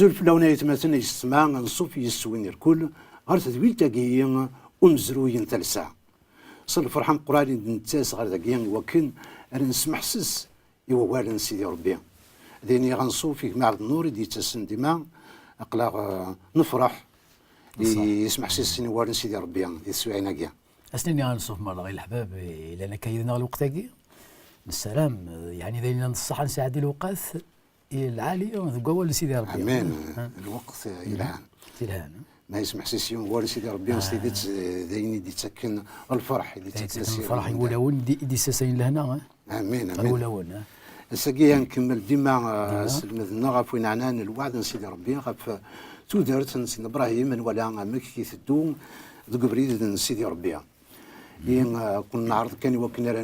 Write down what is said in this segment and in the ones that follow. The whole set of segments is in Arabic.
أزول في لونة يتمثل يسمع نصوف يسوين الكل غير تدويل تاقيين ومزروين تلسع صل فرحان قراني نتاس غير تاقيين وكن أنا نسمح سس يوالن سيدي ربي ديني غنصوفي مع النور دي تسن ديما أقلاغ نفرح يسمح سس يوالن سيدي ربي يسوعنا كيا أسناني غنصوف مرة غير الحباب لأن كايدنا الوقت تاقي بالسلام يعني دايما نصح نساعد الوقت العالي وقول سيدي ربي امين الوقت الهان ما يسمح سيسيون ولا سيدي ربي سيدي دايني دي تسكن الفرح اللي تسكن الفرح يقولون دي ساسين لهنا امين يقولون الساقيه نكمل ديما سلمذنا غاف وين عنان الوعد سيدي ربي غاف تودرت سيدي ابراهيم ولا مكي تدوم ذوك بريد سيدي ربي كنا نعرض كان وكنا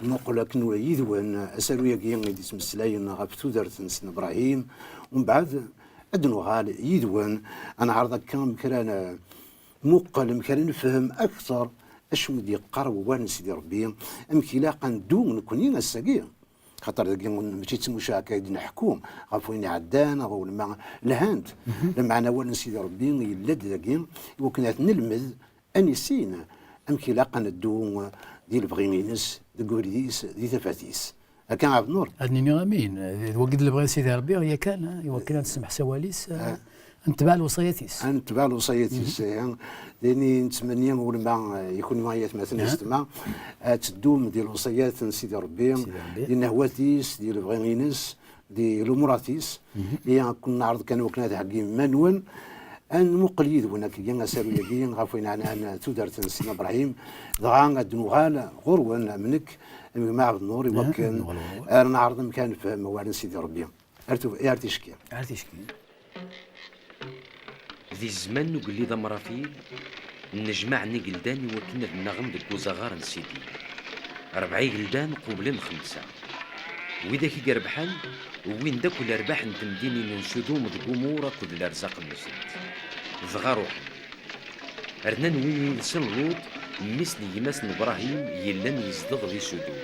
نقول كنو يذون اسالو ياكين دي تمسلاين غاف تودرت سيدي ابراهيم ومن بعد أدنو غال يدون أنا عرضك كان كران مقل مكان نفهم أكثر أش ودي قرب وان سيدي ربي أمكي لاقا ندوم نكونين الساقية خاطر ماشي تسموشا كاين نحكوم غافوين عدان غو لما الهاند لما أنا وان سيدي ربي يلد ذاكين وكنات نلمذ أنيسين أمكي لاقا ندوم ديال بغيمينس دي كوريديس دي تفاتيس كان عبد النور أدني غامين وقت اللي بغى سيدي ربي هي كان تسمح سواليس نتبع الوصياتيس نتبع الوصياتيس لاني نتمنى ولما يكون معايا مثلا يستمع تدوم ديال الوصيات سيدي ربي ديال نهواتيس ديال بغينينس ديال مراتيس اللي كنا نعرض كان وكنا حقين منون ان مقليد هناك كي سالو يدين غافوين انا تودرت سيدنا ابراهيم دغا دنوغال غروا منك مع عبد النور يمكن انا نعرض مكان في موالين سيدي ربي ارتشكي ذي الزمان نقول ذا مرافيل نجمع قلدان وكنا النغم دك وزغار سيدي 4 قلدان قبل 5 وإذا كي ربحان وين داك الارباح نتمديني ننشدو مذكومورا كود الارزاق المسد ضغا روحي رنان وين يلسن لوط مثل يماسن ابراهيم يلان يزدغ ذي سدو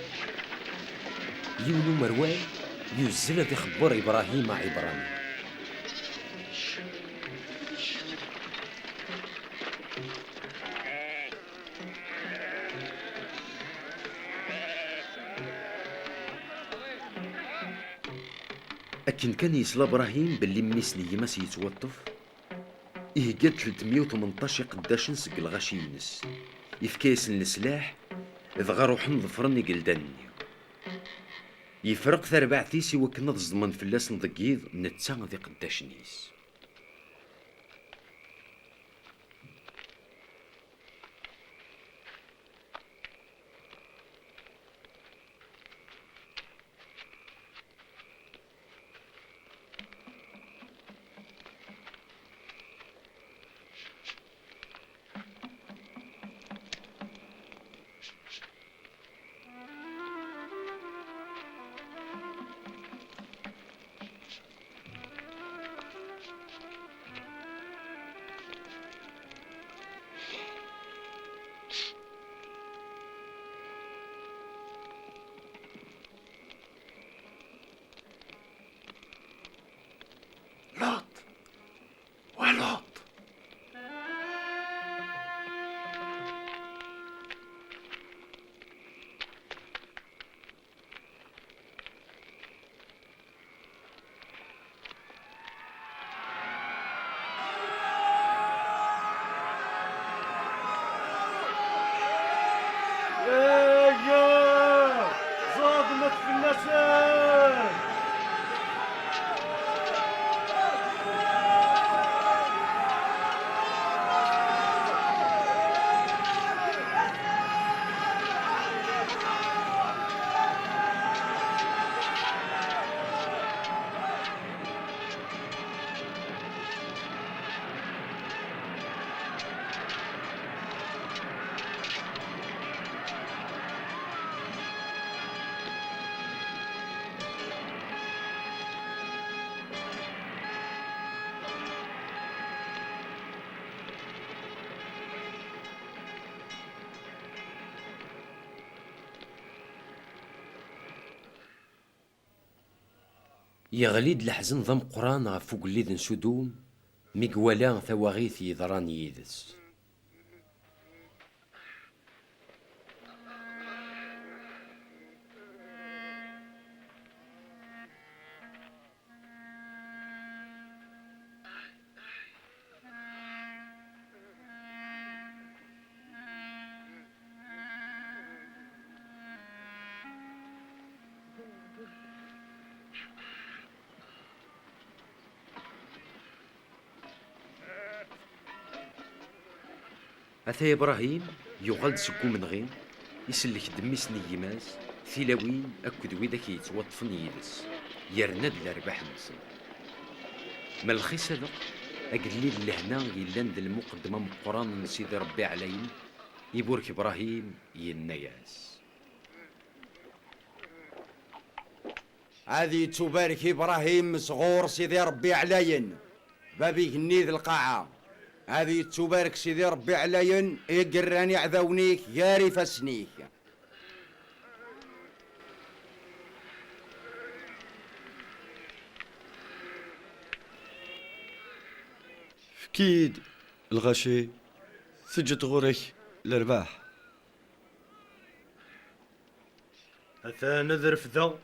يولو مروان يزل ذي خبر ابراهيم عبراني أكن كان يسلا إبراهيم باللي مثل يماس يتوطف إيه قد 318 قداش نسق الغاشي ينس يفكاس السلاح إذا روحن ظفرني قلداني يفرق 4 تيسي وكنا ضمن فلاس نضقيض نتا ذي قداش نيس يغليد الحزن ضم قران غف وقليد نسودوم ميقوالا ثواغيث يضران يدس. أثا إبراهيم يغلد سكو من غين يسلك دميس نيماس ثيلاوين أكد ويدك يتوطفن يدس يرند لرباح نسن ملخي صدق أقليل لهنا يلان ذا المقدمة من قران نسيد ربي عليهم يبورك إبراهيم ينياس. هذه تبارك إبراهيم صغور سيدي ربي علين بابي هنيذ القاعة. هذه تبارك سيدي ربي علين يقراني عذونيك ياري فسنيك. فكيد الغشي سجد غورك الارباح. أثا نذر فذا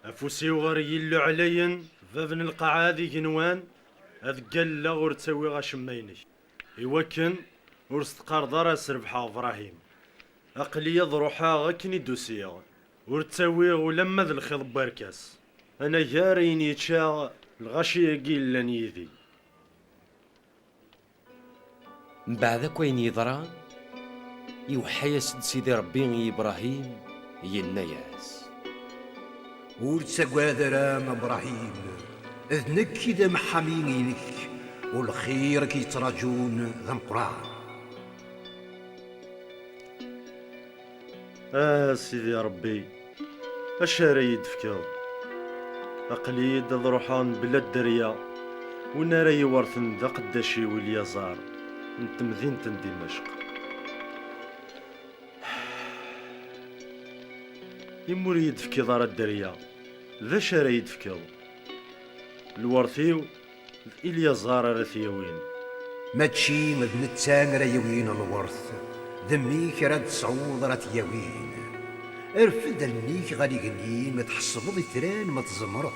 أفوسي وغري اللو عليا فابن القاعة هذي جنوان أذقل ور تسوي غاشمينك يوكن ورستقار دار سربحا إبراهيم أقلي ضروحا غكني دوسيا ورتسوي ولما ذا الخض باركاس أنا جارين يتشا الغاشي قيل لن يذي. من بعد كوين يضران يوحى يسد سيدي ربي إبراهيم ينياس. ورتساقوادر ابراهيم اذنك كذا محامينك والخير كيتراجون ذا مقران. سيدي ربي أشاري يدفكر أقليد ضروحان بلا الدريا ونارا يورثن ذا قداشي واليزار انت مدينة دمشق. يمور يدفكي دار الدريا ذا شارا يدفكر الورثيو اليزار رثيوين ماتشي مد نتسان رايوين الورث ذميك راد صعود راه تياوين. ارفد الميك غادي يغني ما تحصبض الثران ما تزمرض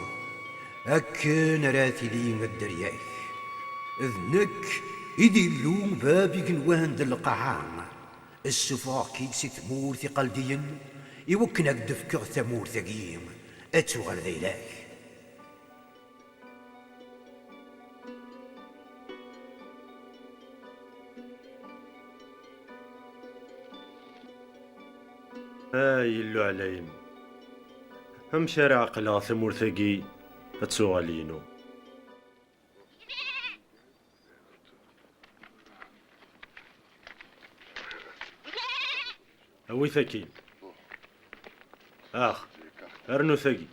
أكن راتي لي الدرياك اذنك إيدي اللوم بابي قنوان دل القاعة السفاق كيد سي ثمور ثقل دين يوكنك دفكر ثمور ثقيم أتوغل ذيلاك. يلو عليهم هم شارع قلا ثمور ثقي أتسوغالينو. أوي ثقي أرنو ثقي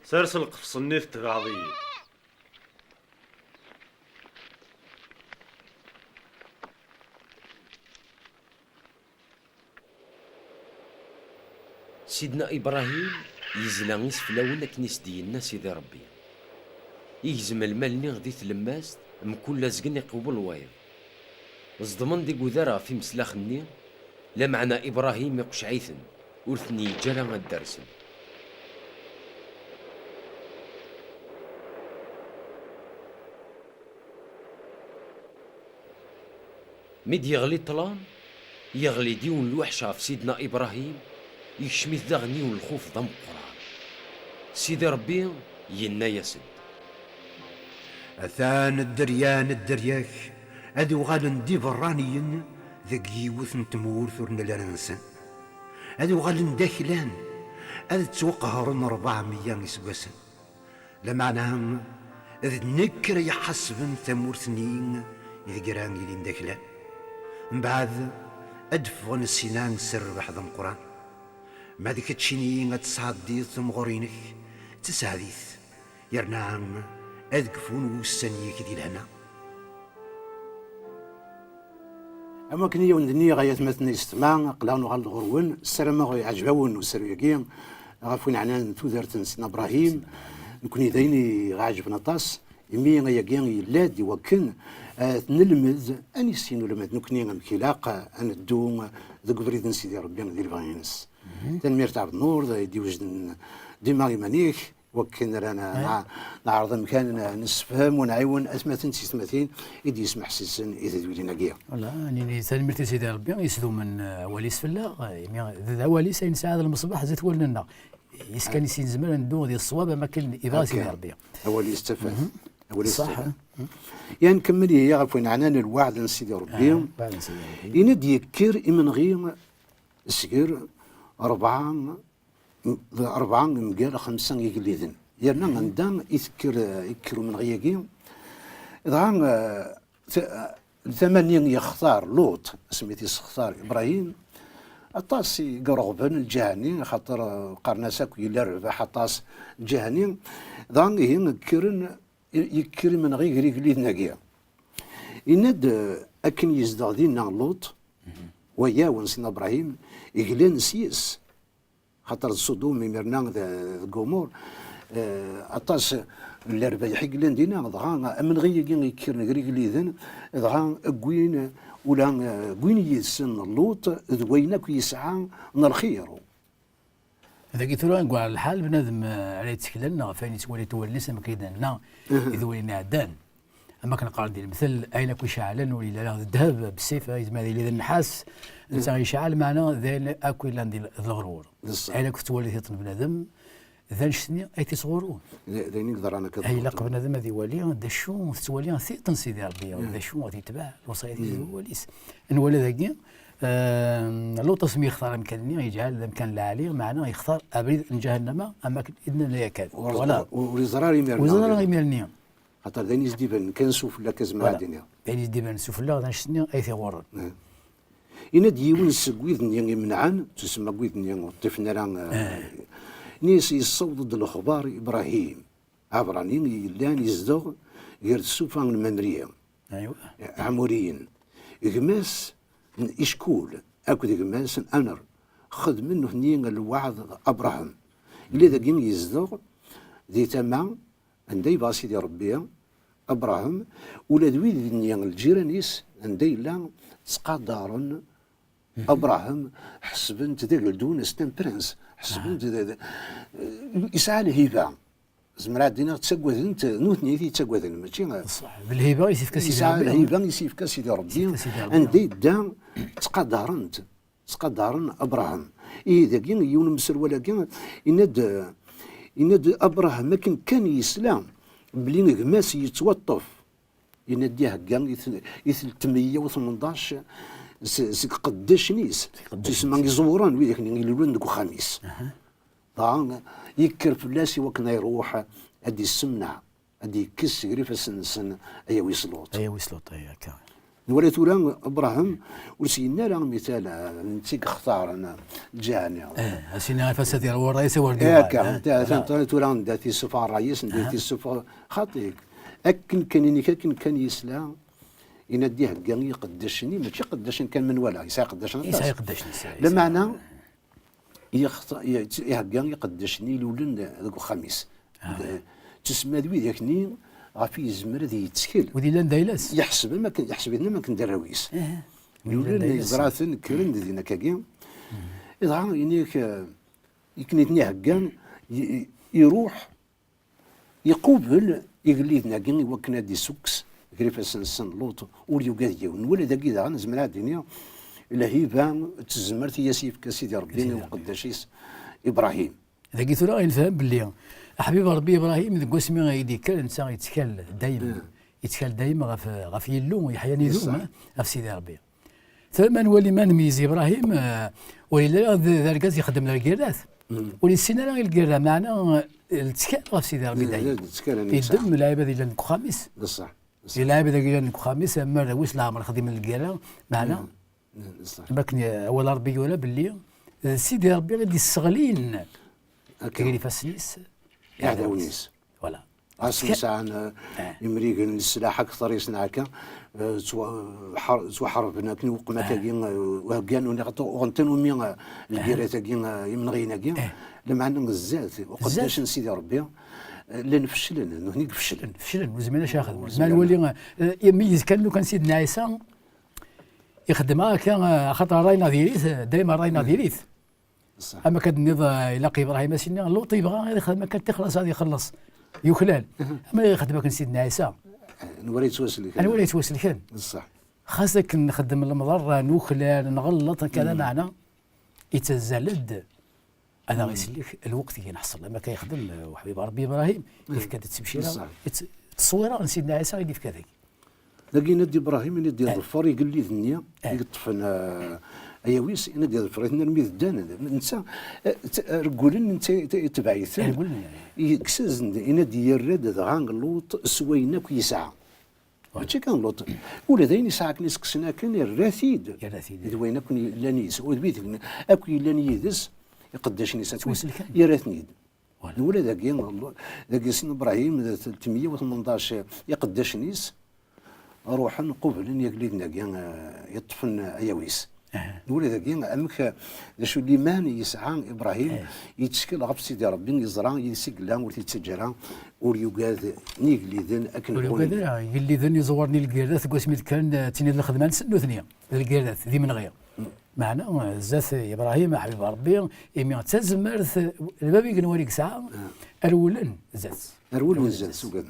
سرسل قفص النفط بعضيه. سيدنا إبراهيم يزلا يسفلاون أكن يسدينا سيدي ربي يهزم المال غدي تلماست مكل لازقن يقوبل الواير صدمن دي قدرة في مسلاخني لا معنى إبراهيم يقش عيثن ورثني جالا الدرسن. ميد يغلي طلان يغلي ديون الوحشة في سيدنا إبراهيم يشميث دغني والخوف ضم قران سيدي ربي ينا يسد. أثان الدريان الدرياك أدو غادا ندي برانيين ذاك يوث نتمور ثورنا لرنسن أدو غادا نداخلان أذ توقهرن 400 يسقسن لمعناهم أذ نكر يحسبن ثمور سنين إذ قران يلي نداخلان من بعد أدفغن السنان سر بحض القرآن ما ديك تشيني تصعدي ثم غورينك تسعديث يرنعم أذقفون وسنيك دي لهنا. اما كني يوندني غايات مثلا يستمع قلانو غال الغرون السلام غي عجبون وسريكين غافوين عنان تودرت سيدنا ابراهيم نكوني دايني غاعجبنا طاس يمي غياكين يلاد يوكن نلمذ اني سينو لمد نكوني مكيلاق انا الدوم ذوك بريد سيدي ربي ندير فاينس تنمير تاع النور يدي وجد ديما يمانيك وكن رانا نعرض مكان نسفهم ونعاون اسماتين سيستماتين يدي يسمح سيسن اذا تولينا كيا والله يعني سلمت سيدي ربي يسدو من وليس فلا ذا وليس ينسى هذا المصباح زيت ولنا يسكن يسين زمان ندو ديال الصواب ما كان اذا سيدي ربي اولي استفاد اولي صح يعني نكمل هي غفوين عنان الوعد سيدي ربي يندي يكير من غير سكير أربعة مقال 5 يقليدن يرنا غندان يذكر من غياكي إذا 8 يختار لوط سميتي يختار إبراهيم أطاس قرغبن الجهني خاطر قرناسك يلا ربح أطاس الجهني إذا يكر من غير يقليدنا كيا يند أكن يزدغ دينا لوط ويا ونسينا إبراهيم يقلان سيس خاطر الصدوم ميرنا القمور أطاس الأربع يحقلن دينا ضغا من غير يكير نقريق ليذن ضغا قوين ولا قوين يسن اللوط ذوينك يسعى من الخير إذا قلت له نقول على الحال بنادم على يتكلمنا فين يتولي تولنس ما كيدنا إذا ولينا عدان أما كان قال ديال المثل أين كل شعلا ولا الذهب بالسيف يزما ديال النحاس أنت يشعل معنا ذال أكو إلا ندير الغرور أين كنت تولي تيطن بنادم ذا شتني أي تيصغرون ذا نقدر أنا كذا أي لقب بنادم هذه ولي ذا شو تولي ثيطن سيدي ربي ذا شو تيتباع الوصايا ديال وليس نولي ذاكي لو تصمي يختار مكانني يجعل مكان العالي معنا يختار أبريد جهنم أما إذن لا يكاد ولا وزرار يمرنا وزرار يمرني خاطر داني زديبن كان سوفلا كزما الدنيا داني زديبن سوفلا غادي نشتني اي ثورن إن ديون سكويد نيان منعان تسمى كويد نيان طفنا راه نيس يصوت الاخبار ابراهيم عبراني لان يزدغ غير السوفان المنريه ايوا عموريين غماس اشكول اكو غماس انر خذ منه نيان الوعد ابراهيم اللي ذا كين يزدغ ذي تمام عندي باسيدي ربي ابراهيم ولا دويد نيان الجيرانيس عندي لا تقدرن ابراهيم حسبنت ذاك الدون ستان برنس حسبنت يسعى الهبه زمرا دينا تسقوذ انت نوثني ثي تسقوذ ماشي صح بالهبه يسيف كاسيدي ربي الهبه يسيف كاسيدي ربي عندي دا تقدرن ابراهيم اذا كان يون مسر ولا كان يند ابراهيم ما كان يسلم بلي غماس يتوطف ينديه كان 318 سك قداش نيس تسمى يزوران وياك يلولون ديك خميس طبعا يكر فلاسي وكنا يروح ادي السمنع ادي كس غريفه سن اي ويسلوط اي كان ولات ولا ابراهيم وسينا له مثال نتيك اختار انا الجاني سينا فساد يا الرئيس وردي تاع ولا نداتي السفاره الرئيس نداتي السفاره خاطيك اكن كان يسلم ينديه كان يقدشني ماشي قداشني كان من ولا يسا قداشني بمعنى كان يقدشني لولن ذاك الخميس تسمى ذوي ذاكني غافي يزمر ذي يتسكل ودي لان دايلاس يحسب ما كان دراويس يولن يزراثن كرن ذينا كاكين اذا ينيك يكنيتني هكان يروح يقوبل يقليدنا كين يوكنا دي سوكس كريفا سن لوط وليو قاد يون ولا ذاك اذا نزمر الدنيا لهيبان تزمرت ياسيف كسيدي ربي وقداشيس ابراهيم اذا قلت له يفهم باللي حبيب ربي ابراهيم ذاك اسمي غيدي كان انسان يتكال دايما غاف يلو يحيى نيزوم غاف سيدي ربي ثم نولي ما نميز ابراهيم ولي ذاك يخدم الكيرات ولي السنه غير الكيرا معنا التكال غاف سيدي ربي دايما يدم لعيبه ديال الخامس بصح لعيبه ديال الخامس اما رويس العمر خدم الكيرا معنا لكن اول ربي ولا باللي سيدي ربي غادي يستغلين كيري فاسنيس يعداونيس ولا اسمع عن امريكا السلاح اكثر يصنع هكا سوا حربنا كني وقما تاكين وكان وغنتن ومي الكيرا تاكين يمنغينا كين لما عندنا الزات وقداش نسيدي ربي لان فشلنا هنيك فشلن وزمينا شاخذ ما نولي يميز كان لو كان سيدنا عيسى يخدمها كان خاطر راينا ديريث دائما راينا ديريث صح. اما كان يلاقي ابراهيم سيدنا لوط يبغى هذه خدمه كانت تخلص هذه يخلص يخلال اما يخدمها كان سيدنا عيسى نوري توصل لك انا وليت توصل كان صح خاصك نخدم المضر نخلال نغلط كذا معنا يتزلد انا غيسلك الوقت اللي نحصل لما كيخدم وحبيب ربي ابراهيم كيف كانت تمشي التصويره سيدنا عيسى غيدير في كذاك لكن ندي ابراهيم ندي ظفر يقول لي ذنيا يطفن ايويس ندي ظفر نرمي الدان ننسى رجولن انت تبعيث يكسز ندي يرد غان لوط سوينك يسعى هادشي كان لوط ولا داين يسعى كنيس كسنا كان الرثيد وين كون لانيس وبيت اكو لانيدس يقداش نيسات يرثنيد ولا داكي سن ابراهيم 318 يقداش نيس روحا قبل يقلدنا يطفن ايويس نقول ذاك امك شو الايمان يسعى ابراهيم يتشكل غف سيدي ربي يزرع يسكلا وتتسجرا وليوغاد نيقليدن اكن وليوغاد يقليدن يزورني الكيرات قسميت كان تيني الخدمه نسنو ثنيا الكيرات ذي من غير معنا زات ابراهيم حبيب ربي يمي تزمرث الباب يقنوريك ساعه الاولن زات الاولن زات سوغان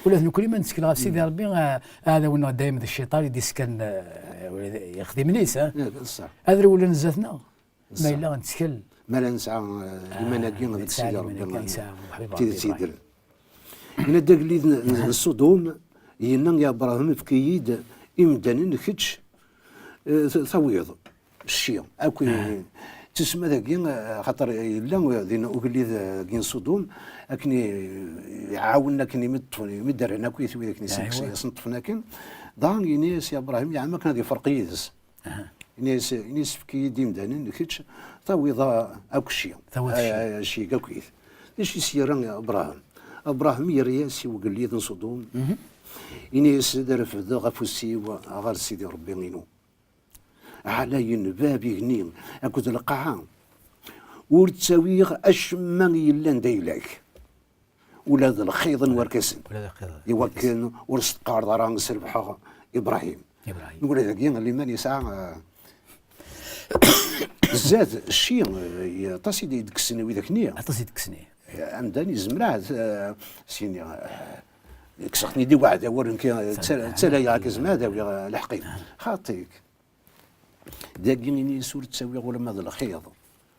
ولا كل ما نتكلم غير سيدي ربي هذا وين دائما الشيطان يدي سكن يخدم نيس صح هذا ولا نزاتنا ما الا نتكل ما لا نسعى المناقين هذاك سيدي ربي تيدير هنا داك اللي الصدوم هنا يا ابراهيم في كيد امدان نكتش ثويض الشيء اكو تسمى ذاك خاطر الا ذينا وقلي ذاك صدوم اكني يعاوننا كني مدرنا كويس وذاك نسي صنطفنا كن ضان ينيس يا ابراهيم يا عمك هذه فرقيز ينيس في كي ديم دانين كيتش طويضه اكو شيء شيء كويس ايش يسير يا ابراهيم يرياسي وقال لي صدوم ينيس دار في غفوسي وغير سيدي ربي غينو على ينباب يغنيم اكو القاعه ورتساويغ اشما يلا ندايلك ولا ذا الخيض وركسن يوكل ورستقار داران سربحه ابراهيم نقول هذاك اللي ماني ساعه زاد الشيء طاسي ديك السنه وذاك نيه طاسي ديك السنه عندني زمرات سيني كسختني دي واحد ورن كي تسالي هاك زماد الحقيق خاطيك داكيني سور تساوي ولا ما ذا الخيض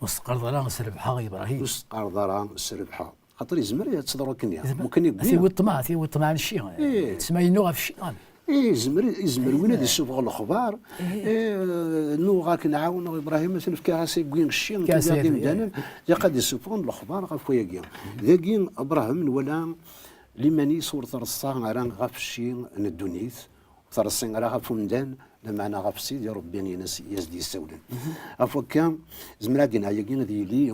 وستقار داران سربحه ابراهيم وستقار داران سربحه خاطر يزمر تصدروا كنيا ممكن يقول ثي والطمع الشيء تسمى ينوغ في الشيطان يزمر وين هذا السوق الاخبار نوغا كنعاونوا ابراهيم مثلا في كاسي كوين الشيء كاسي مدانا قد السوق الاخبار غفويا كين ذاكين ابراهيم ولا لماني صورة رصان راه غف الشيء الدنيث ثرصين راه غف مدان لما انا غف سيدي ربي ينس يزدي يسولن افوا كان زمرادنا يقين ذي لي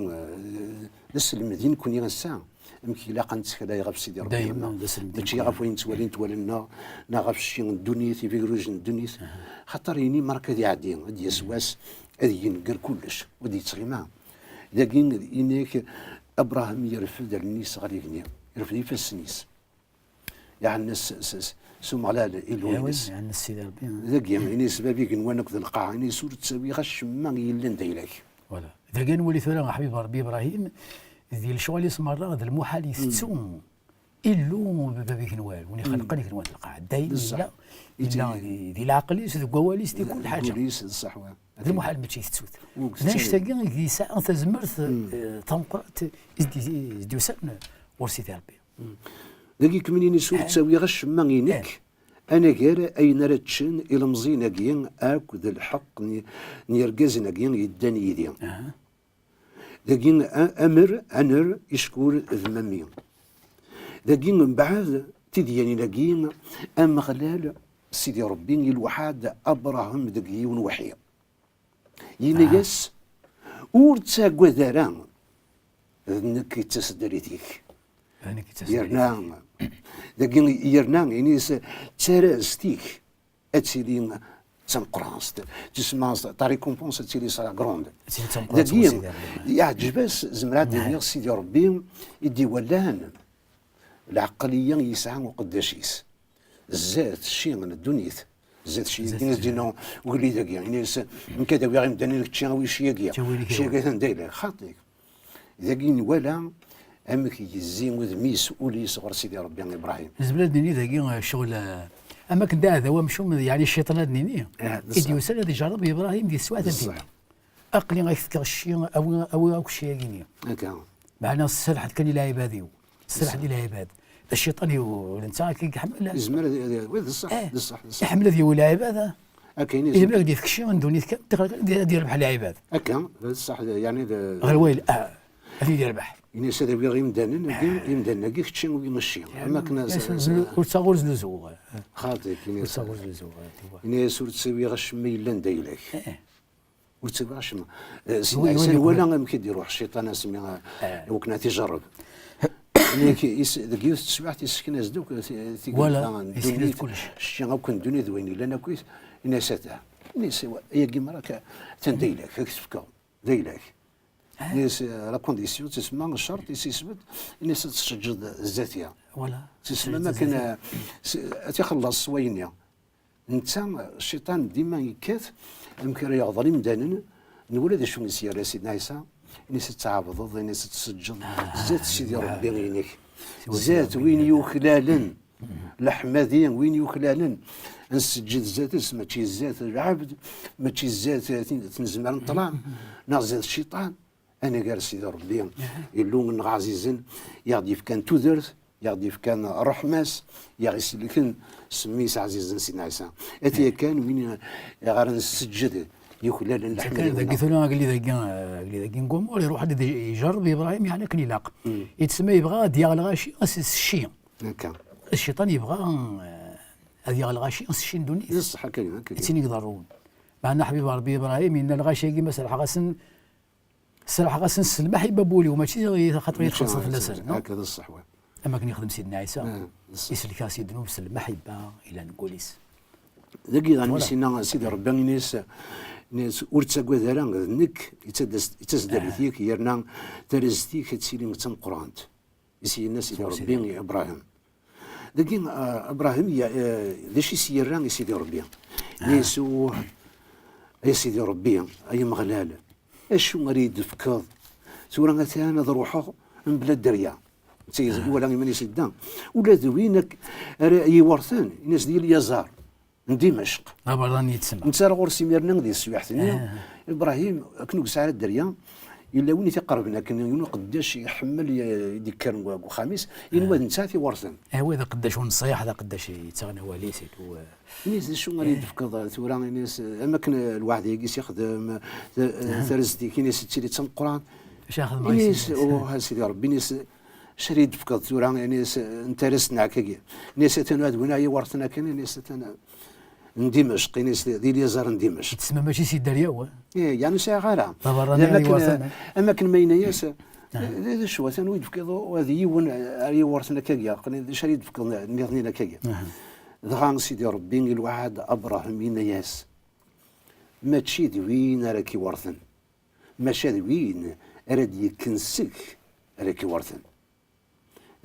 لس المدينه كوني غنسا يمكن لا قنت كذا يغف سيدي ربي دائما داكشي غف وين تولينا نغف الشيء الدنيث في روج الدنيث خاطر يني ماركه دي عادي دي سواس هذه ينقر كلش ودي تسغيما لكن ينيك ابراهيم يرفد النيس غير يغني يرفد في السنيس يعني الناس سوم على الوينس يعني السيدي ربي ذاك يعني سبابي كنوانك ذا القاعه يعني سور تساوي غش ما يلا ندايلك ولا اذا كان ولي ثورة حبيب ربي ابراهيم ذي الشغل يسمر هذا المحال يستسوم إلو بابي كنوال وني خلقني كنوال القاعه دايما لا ذي العقل يسد قواليس دي كل حاجه قواليس الصحوه هذا المحال ما تشي تسوت ناش تلقى ذي ساعه تزمرت تنقرات ازدي وسن ورسيتي ربي ذاك منين يسول تساوي غش ما غينك انا غير اين راتشن الى مزينا كين اكو ذا الحق نيركازنا كين يداني يدي لكن امر انر يشكور ذمامي لكن من بعد تدياني لكن اما خلال سيدي ربي الوحاد ابراهيم دقيون وحي ينيس ورتسا قدران انك تصدريتيك يرنا لكن يرنا يعني تراستيك اتسيلي تنقراص تسمى تا ريكومبونس تسيلي صرا كروند سيدي تنقراص داكيا سيدي ربي. يعجبس زمرات ديال سيدي ربي يدي ولان العقليه يسعى وقداشيس الزات الشيء من الدنيث زات شي الناس دينا وقولي داكيا الناس من كذا ويغيم داني لك تشي وي شياكيا شياكيا دايره خاطيك ذاكين ولا امك يزين وذميس ولي صغر سيدي ربي ابراهيم الزبلة ديني ذاكي شغل اما كنت هذا هو مشو يعني الشيطان ديني إدي وسال هذا جرب ابراهيم دي سواء ديني اقلي غيفكر الشيء او الشيء كيني هكا معنا السلح كان الى عبادي السلح ديال العباد الشيطان الانسان كيحمل زمر بصح بصح يحمل ذي ولا عباده كاين اذا بغى يدير الشيء من دوني دير بحال العباد هكا بصح يعني غير ويل هذه ديال البحر يعني سيدي بغي يمدن كيف تشي ويمشي اما كنا وتصغر زلزو خاطيك يعني وتصغر زلزو يعني سور تسوي غش ميلان دايلك وتسوي غش سي ولا ممكن يروح الشيطان اسمي وكنا تجرب يعني ذاك السباح تسكن زدوك ولا يسكن كلشي شي غاكون دوني دويني لنا كويس الناس تاع الناس هي كيما راك تندايلك كتفكر دايلك الناس لا كونديسيون تسمى الشرط يثبت الناس تسجد الذاتيه ولا تسمى ما كان تيخلص وينيا انت الشيطان ديما يكات يمكن يعذر مدانا نولد شو نسير سيدنا عيسى الناس تعبد الناس تسجد زاد سيدي ربي غينيك زاد وين يخلالن الحمادين وين يخلالن نسجد زاد ماشي زاد العبد ماشي زاد تنزمر نطلع نازل الشيطان انا قال سيدي ربي يلون عزيزن يغدي كان تودرت يغدي كان رحماس يغسل لكن سميس عزيزن سيدنا عيسى اتي كان وين غير نسجد يخلال الحمد ذاك ثنا قال لي ذاك نقوم ولا يروح يجرب ابراهيم يعني كان يلاق يتسمى يبغى ديال الغاشي الشيء هكا الشيطان يبغى ديال الغاشي الشيء دوني بصح كاين تيني يقدرون معنا حبيب ربي ابراهيم ان الغاشي كيما سلح غاسن السلمح يبابولي وماشي خاطر يتخلص في اللسان هكذا الصح اما كان يخدم سيدنا عيسى يسلك سيدنا بالسلمح يبا الى نقوليس ذاكي غادي سينا سيدي ربي ناس ورتساكوا دارا نك يتسدر فيك يرنا ترزتيك تسيلي متن قران يسي الناس سيدي ربي ابراهيم ذاكي ابراهيم ذا شي سيران سيدي ربي نيسو يا سيدي ربي اي مغلال اشو نريد فكر سورة مثلا روحه من بلاد دريا ولا من يسدان ولا ذوينك يورثان الناس ديال اليزار من دمشق براني يتسمى انت راه غور سيميرنا ديال السواحتني ابراهيم كنو ساعه الدريا الا وين تقربنا كان قداش يحمل ديك كان خميس ينواد انت في ورثان هو اذا قداش ونصيح هذا قداش يتغنى هو ليسيت الناس شو غادي تفكر ثورة الناس اماكن الواحد يجلس يخدم ثرزتي كاين ناس تشري تم القران باش ياخذ ناس سيدي ربي ناس شريد تفكر ثورة ناس انترسنا كي ناس تنواد هنا ورثنا كاين ناس من دمشق ناس ديال يزار دمشق تسمى ماشي سيد دريا هو يعني ساعه غير اماكن ما يناياس هذا شو ثانوي تفكر هذه يون يورثنا كي شريد تفكر نيضنينا كي ضغان سيدي ربي الواحد ابراهيم يناياس ما تشي دوين راك يورثن ماشي دوين راه يكنسك راك يورثن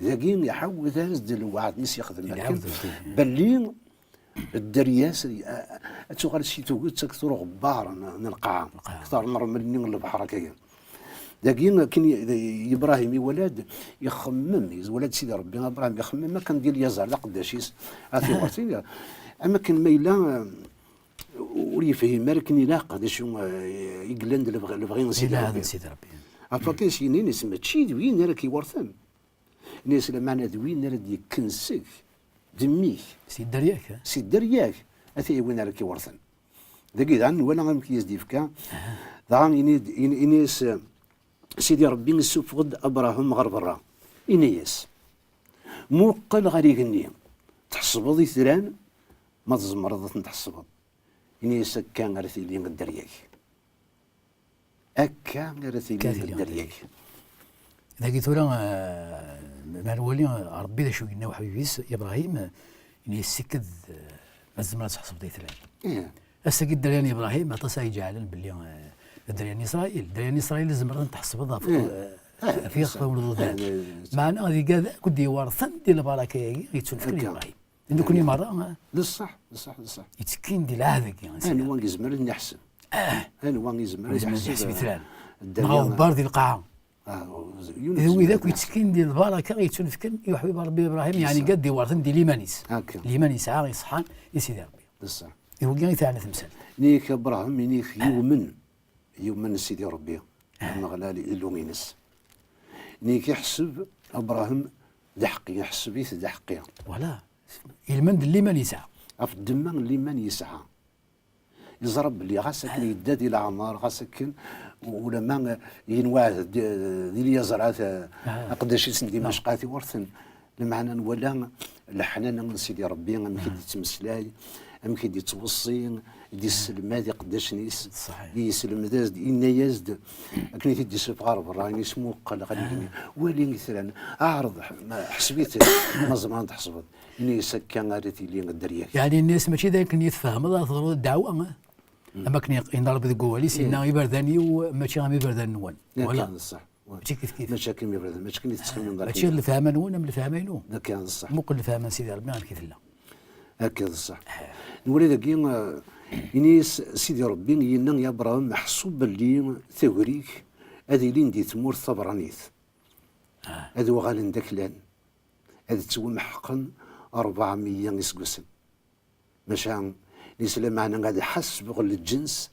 ذاكين يحاول هاز الواحد ناس يخدم باللي الدرياس تغال شي توقيت تكثر غبار نلقى اكثر من البحر كاين داكين كاين ابراهيم ولاد يخمم ولاد سيدي ربي ابراهيم يخمم ما كان ديال يزار لا قداشيس اثي ورثين اما كان ميلا وليفهم لكن يلاقى هذا شو يقلند اللي بغينا سيدي ربي عطا كاين شي ناس ما تشي دوين راه كيورثن ناس معنى دوين راه يكنسك دميك سيد درياك سيد درياك اثي وين راه كيورثن داكي عن ولا غنمكيز ديفكا ضان انيس سيدي ربي نسوف غد ابراهيم غير برا انيس موقل غادي يغني تحسبوا ذي ثران ما تزمرض تحسبوا انيس كان غير ثيلي الدرياك اكا غير ثيلي الدرياك ذاك ثورة ما نولي ربي ذا شو قلنا وحبيبيس ابراهيم اني سكد لازم تحسب دي ثلاث إيه هسه قد درياني ابراهيم عطى يجعل باللي درياني اسرائيل لازم تحسب في خطوه ولد معنا هذه قال كنت يورثن ديال البركه يتفكر ابراهيم انه كل مره للصح يتسكين ديال هذاك يعني انا وان يزمر نحسن انا وان يزمر يحسب مثلا ما هو بار ديال القاعه إذا كيتسكين ديال البركه يتفكر يا حبيب ربي ابراهيم يعني قد يورثن ديال ليمانيس ليمانيس عاغ يصحان يا سيدي ربي للصح هو كاع يتاع تمثال نيك ابراهيم نيك يومن سيدي ربي المغلالي اللومينس نيك يحسب ابراهيم دحقي يحسب دحقي ولا المن اللي من يسعى في الدم اللي من يسعى يزرب اللي غاسكن يداد الى عمار غاسكن ولا ما ينواه ديال يزرات قداش يسن دمشقاتي ورثن المعنى ولا الحنان من سيدي ربي ام كيدي تمسلاي ام كيدي يتوصي يدي السلم هذه قداش نيس يسلم دازد إنا يزد كنت يدي سوف غرب راني اسمه قال غادي ولي مثلا اعرض حسبيت ما زمان تحسبت اني سكان غادي اللي الدرياك يعني الناس ماشي ذاك اللي يتفهم هذا تضرب الدعوه اما كان ينضرب القوالي سينا يبرداني وماشي غامي بردان نوان ولا صح ماشي كيف ماشي كيما يبردان ماشي كاين يتسخن من ماشي اللي فاهمان نوان اللي فاهمينو ذاك كان الصح مو كل فاهمان سيدي ربي غير كيف لا هكذا الصح نولي داكي ينيس سيدي ربي ينا يا ابراهيم محسوب اللي ثوريك هذه لين دي تمور ثبرانيت هذا وغالن داكلان هذا تسوى محقا 400 يسقسم ماشا الاسلام معنا غادي حسب غل الجنس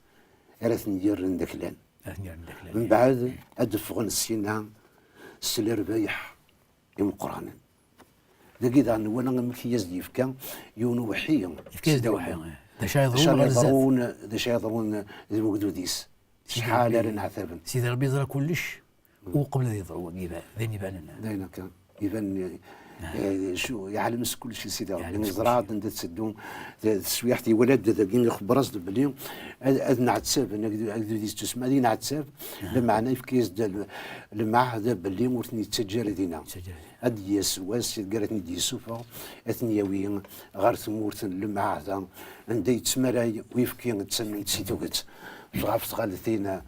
راه ندير داكلان من بعد ادفغن السينا السلي ربايح يوم قرانا ذاك إذا وانا مكياز ديفكا يونو وحيا كيز دي وحيا دا شي يضرون ذي وقدوديس شحال راه نعتابن سيدي ربي يزرى كلش وقبل ذي يضروا ذين يبان لنا داينا كان يبان شو يعلم كل شيء سيدي ربي زرعه عند تسدون تسويحتي ولد ذاكين يخبر اصد بلي اذ نعتساب انا ديس تسمع دي نعتساب بمعنى في كيس المعهد بلي مرتني تسجل دينا اد يسواس قالتني دي سوفا اثنياويين غير ثمورت المعهد عندي يتسمراي ويفكي تسمي تسيتوكت فغافت غالثين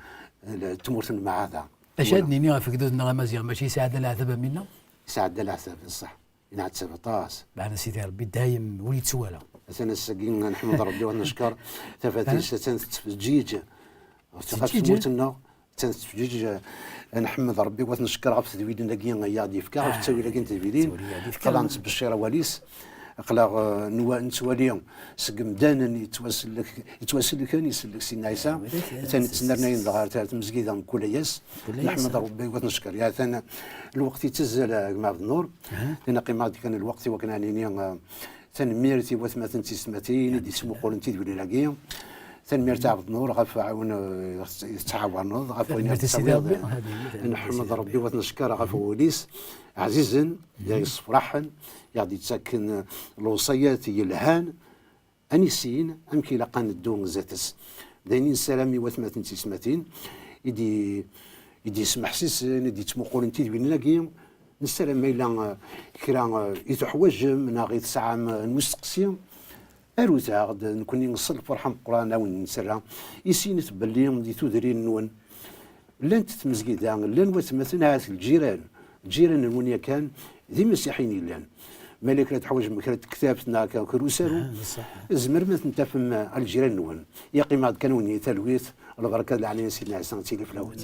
تمورت المعهد اشادني ني في كدودنا مزيان ماشي يساعد العذاب منا يساعد العذاب بصح ينعتسب طاس بعد سيدي ربي دايم وليد سوالا انا الساقين نحمد ربي ونشكر تفاتيش تنتفجيج تفاتيش تنتفجيج نحمد ربي ونشكر غف تدويلين لاكين يادي فكا غف تسوي لاكين تدويلين طبعا تبشير وليس اقلاغ نتواليهم سقم دانا يتواسل لك يسلك سيدنا عيسى تنتسنرنا ينضغار تاعت مسجد كل ياس نحمد ربي ونشكر يا ثنا الوقت يتزل مع النور لنا قيمة كان الوقت وكان عنيني تنميرتي وثمة تسمتين دي سمو قولنتي دولي لاكيا تنميرتي عبد النور غف عاون يتعاون غف وين نحمد ربي ونشكر غف وليس عزيزا يصفرحا يغادي تسكن الوصيات يلهان انيسين امكي لقان الدون زاتس داينين سلامي وثمة تسمتين يدي يسمح سيسن يدي تمقول انت وين لاقيهم نسلم ما الا كرا يتحوج من غير ساعه المستقسيه اروتا غد نكون نصل فرحه القران او نسرا يسين تبلي دي تدرين نون لان تتمزكيدا لان وثمثنا هذه الجيران المنيا كان ذي مسيحيين لان مالك لا تحوج مكرة كتابتنا كروسارو زمر ما تنتفهم الجيران نون يا قيمة كانوا تلويث البركة اللي علينا سيدنا عيسى تيلي في الاول